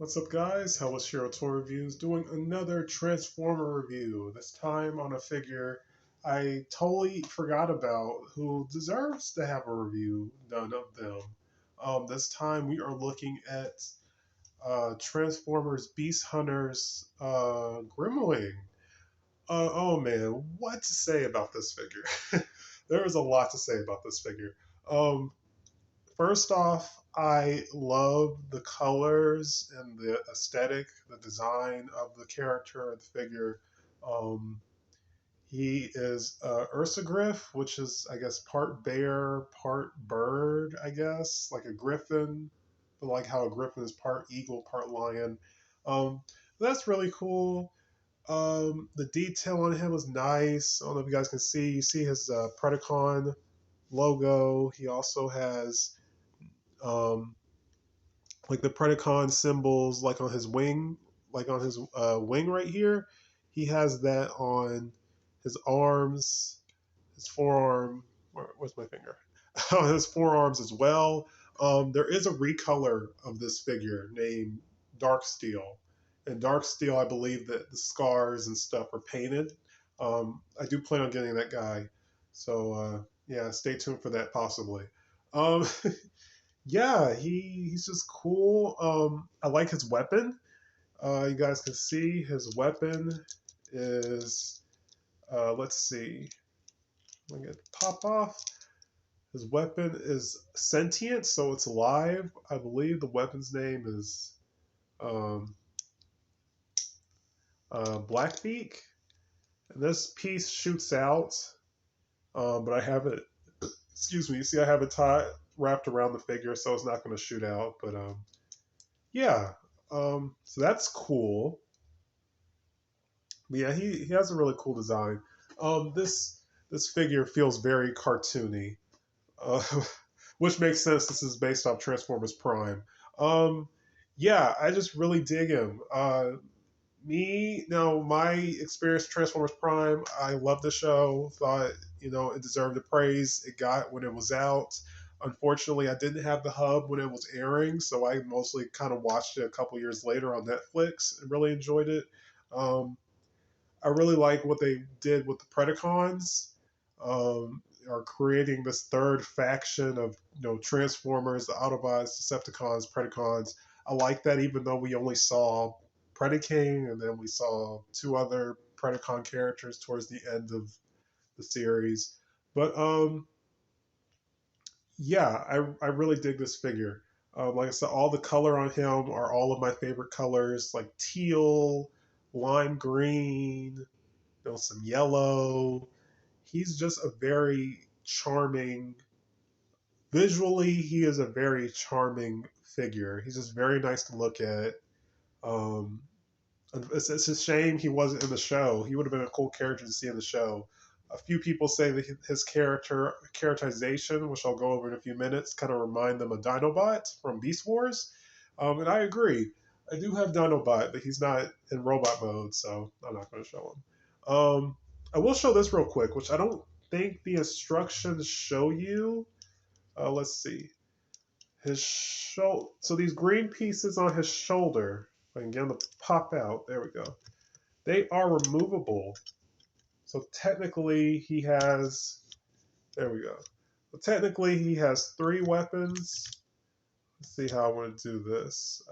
What's up, guys? Hellish Hero Tour Reviews doing another Transformer review. This time on a figure I totally forgot about who deserves to have a review done of them. This time we are looking at Transformers Beast Hunters Grimwing. Oh man, what to say about this figure? There is a lot to say about this figure. Um, First off, I love the colors and the aesthetic, the design of the character, the figure. Um, he is Ursagriff, which is, I guess, part bear, part bird, I guess, like a griffin, but like how a griffin is part eagle, part lion. Um, that's really cool. The detail on him is nice. I don't know if you guys can see. You see his Predacon logo. He also has um, like the Predacon symbols, like on his wing, like on his wing right here. He has that on his arms, his forearm. Where's my finger? On his forearms as well. There is a recolor of this figure named Dark Steel. And Dark Steel, I believe that the scars and stuff are painted. I do plan on getting that guy. So, yeah, stay tuned for that possibly. Um, yeah, he's just cool. I like his weapon. You guys can see his weapon is let's see. I'm gonna pop off. His weapon is sentient, so it's alive. I believe the weapon's name is um, Blackbeak. And this piece shoots out, but I have it. Excuse me. You see, I have it tied wrapped around the figure, so it's not going to shoot out. But yeah, so that's cool. But yeah, he has a really cool design. This figure feels very cartoony, uh, which makes sense. This is based off Transformers Prime. Um, yeah, I just really dig him. My experience with Transformers Prime, I love the show. Thought it deserved the praise it got when it was out. Unfortunately, I didn't have the hub when it was airing, so I mostly kind of watched it a couple years later on Netflix and really enjoyed it. Um, I really like what they did with the Predacons. Are creating this third faction of Transformers, the Autobots, Decepticons, Predacons. I like that, even though we only saw Predaking and then we saw two other Predacon characters towards the end of the series. But yeah, I really dig this figure. Like I said, all the color on him are all of my favorite colors, like teal, lime green, some yellow. He's just a very charming. Visually, he is a very charming figure. He's just very nice to look at. Um, it's a shame he wasn't in the show. He would have been a cool character to see in the show. A few people say that his characterization, which I'll go over in a few minutes, kind of remind them of Dinobot from Beast Wars, and I agree. I do have Dinobot, but he's not in robot mode, so I'm not going to show him. I will show this real quick, which I don't think the instructions show you. Let's see. So these green pieces on his shoulder, if I can get them to pop out. There we go. They are removable. So technically he has. There we go. So technically he has three weapons. Let's see how I want to do this.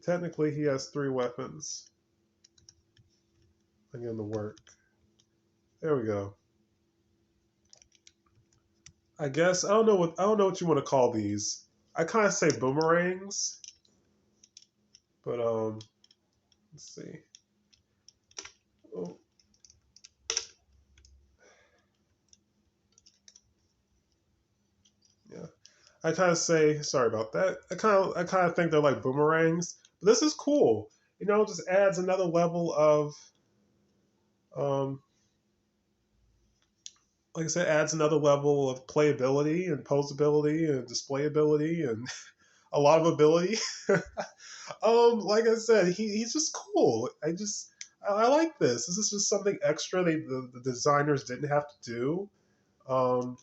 Technically he has three weapons. Again, the work. There we go. I guess I don't know what you want to call these. I kind of say boomerangs, but let's see. Oh, yeah. I kind of say sorry about that. I kind of think they're like boomerangs. But this is cool. It just adds another level of um, like I said, adds another level of playability and posability and displayability and a lot of ability. Like I said, he's just cool. I like this. This is just something extra the designers didn't have to do. Um,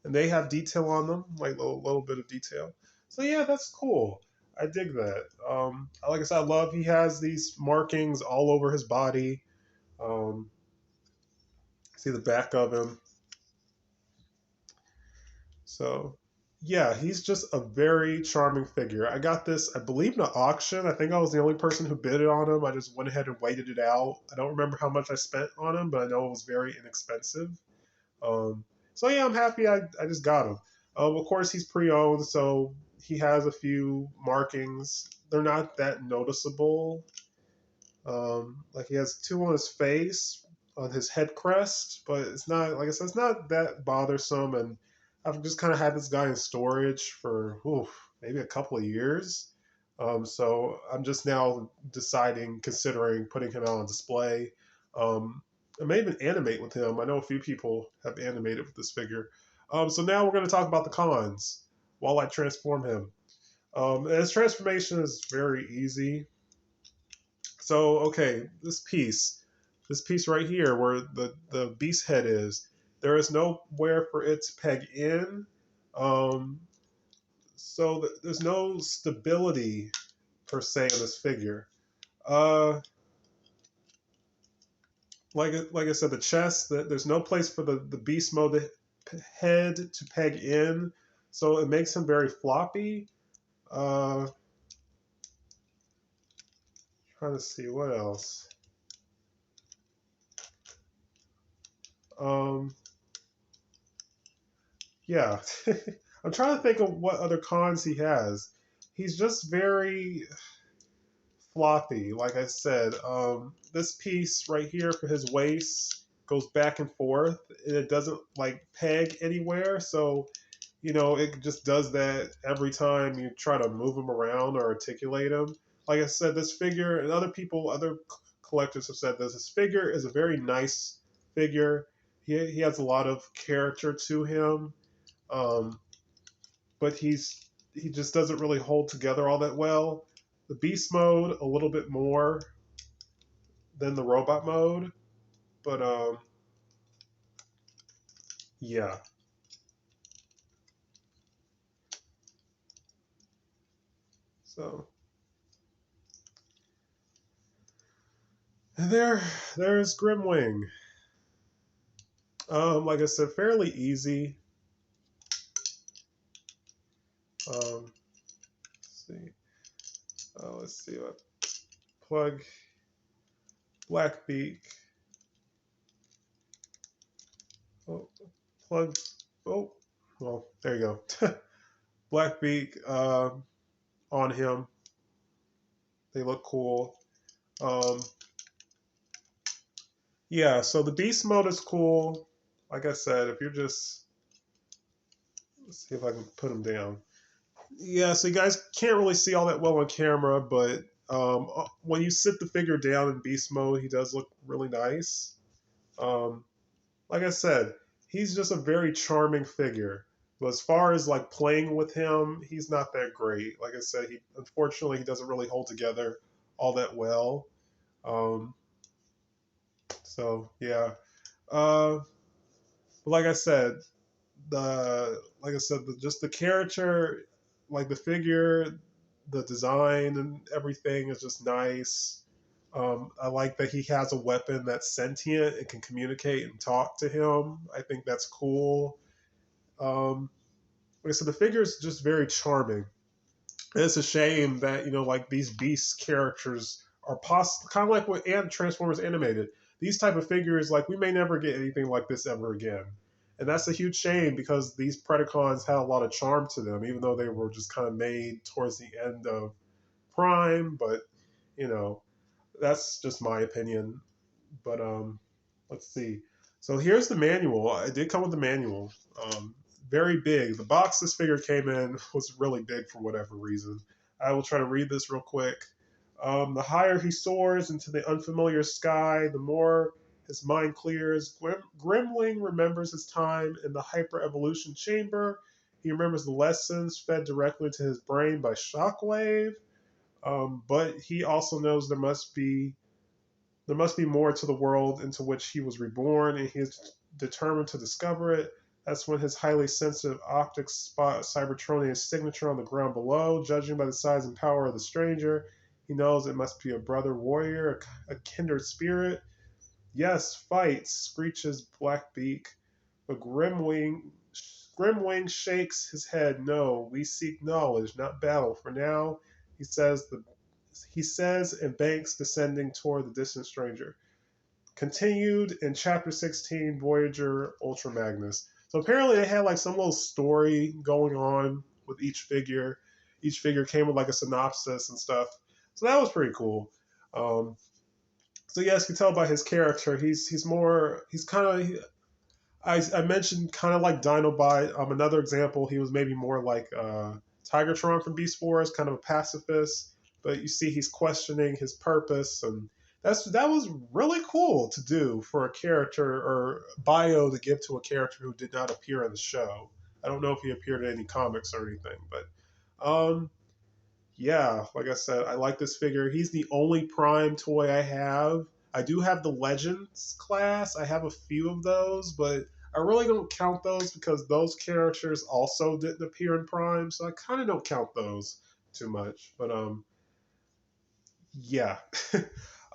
and they have detail on them, like a little bit of detail. So yeah, that's cool. I dig that. Like I said, I love he has these markings all over his body. Um, see the back of him. So yeah, he's just a very charming figure. I got this, I believe, in an auction. I think I was the only person who bid on him. I just went ahead and waited it out. I don't remember how much I spent on him, but I know it was very inexpensive. Um, so yeah, I'm happy I just got him. Of course, he's pre-owned, so he has a few markings. They're not that noticeable. Like he has two on his face, on his head crest, but it's not, like I said, it's not that bothersome. And I've just kind of had this guy in storage for maybe a couple of years. So I'm just now deciding, considering putting him out on display. I may even animate with him. I know a few people have animated with this figure. So now we're going to talk about the cons while I transform him. And his transformation is very easy. So okay, this piece right here where the beast head is, there is nowhere for it to peg in. Um, so there's no stability per se in this figure. Uh, like I said, the chest, there's no place for the beast mode head to peg in, so it makes him very floppy. Uh, Trying to see what else. Um, yeah, I'm trying to think of what other cons he has. He's just very floppy. Like I said, this piece right here for his waist goes back and forth, and it doesn't like peg anywhere. So, it just does that every time you try to move him around or articulate him. Like I said, this figure, and other collectors have said this. This figure is a very nice figure. He has a lot of character to him. Um, but he just doesn't really hold together all that well. The beast mode a little bit more than the robot mode, but yeah. So and there's Grimwing. Like I said, fairly easy. Let's see. Let's see. Plug Blackbeak. Oh, plug. Oh, well, there you go. Blackbeak on him. They look cool. Um, Yeah, so the beast mode is cool. Like I said, if you're just, let's see if I can put him down. Yeah, so you guys can't really see all that well on camera, but when you sit the figure down in beast mode, he does look really nice. Um, like I said, he's just a very charming figure. But as far as like playing with him, he's not that great. Like I said, he unfortunately he doesn't really hold together all that well. Um, so yeah. Uh, like I said, just the character, like the figure, the design and everything is just nice. I like that he has a weapon that's sentient and can communicate and talk to him. I think that's cool. Um, like I said, the figure is just very charming. And it's a shame that like these beast characters are kind of like what Transformers animated. These type of figures, like we may never get anything like this ever again, and that's a huge shame because these Predacons had a lot of charm to them, even though they were just kind of made towards the end of Prime. But you know, that's just my opinion. But let's see. So here's the manual. It did come with the manual. Very big. The box this figure came in was really big for whatever reason. I will try to read this real quick. The higher he soars into the unfamiliar sky, the more his mind clears. Grimling remembers his time in the hyper evolution chamber. He remembers the lessons fed directly to his brain by shockwave. But he also knows there must be more to the world into which he was reborn, and he is determined to discover it. That's when his highly sensitive optics spot Cybertronian's signature on the ground below. Judging by the size and power of the stranger, he knows it must be a brother warrior, a kindred spirit. Yes, fight, screeches Blackbeak. But Grimwing shakes his head. No, we seek knowledge, not battle. For now, he says and banks descending toward the distant stranger. Continued in chapter 16, Voyager Ultra Magnus. So apparently they had like some little story going on with each figure. Each figure came with like a synopsis and stuff. So that was pretty cool. Um, so yeah, as you can tell by his character, he's kind of I mentioned kind of like Dinobot. Another example, he was maybe more like Tigertron from Beast Wars, kind of a pacifist. But you see, he's questioning his purpose, and that was really cool to do for a character or bio to give to a character who did not appear in the show. I don't know if he appeared in any comics or anything, but yeah, like I said, I like this figure. He's the only Prime toy I have. I do have the Legends class. I have a few of those, but I really don't count those because those characters also didn't appear in Prime, so I kind of don't count those too much. But yeah.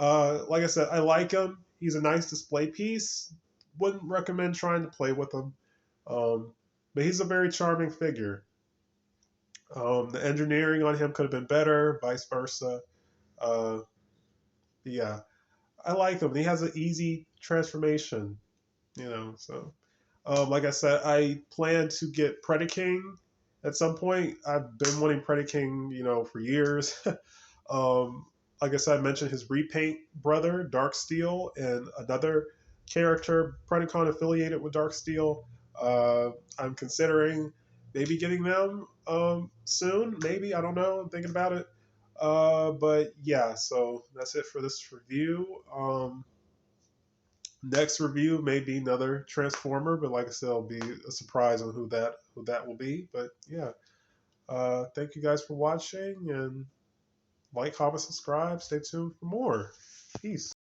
Like I said, I like him. He's a nice display piece. Wouldn't recommend trying to play with him. Um, but he's a very charming figure. The engineering on him could have been better, vice versa. Uh, yeah, I like him. He has an easy transformation, So, like I said, I plan to get Predaking at some point. I've been wanting Predaking, for years. um, like I said, I mentioned his repaint brother, Darksteel, and another character Predacon affiliated with Darksteel. I'm considering maybe getting them soon. Maybe, I don't know. I'm thinking about it. But yeah, so that's it for this review. Next review may be another Transformer, but like I said, it'll be a surprise on who that will be. But yeah, thank you guys for watching, and like, comment, subscribe. Stay tuned for more. Peace.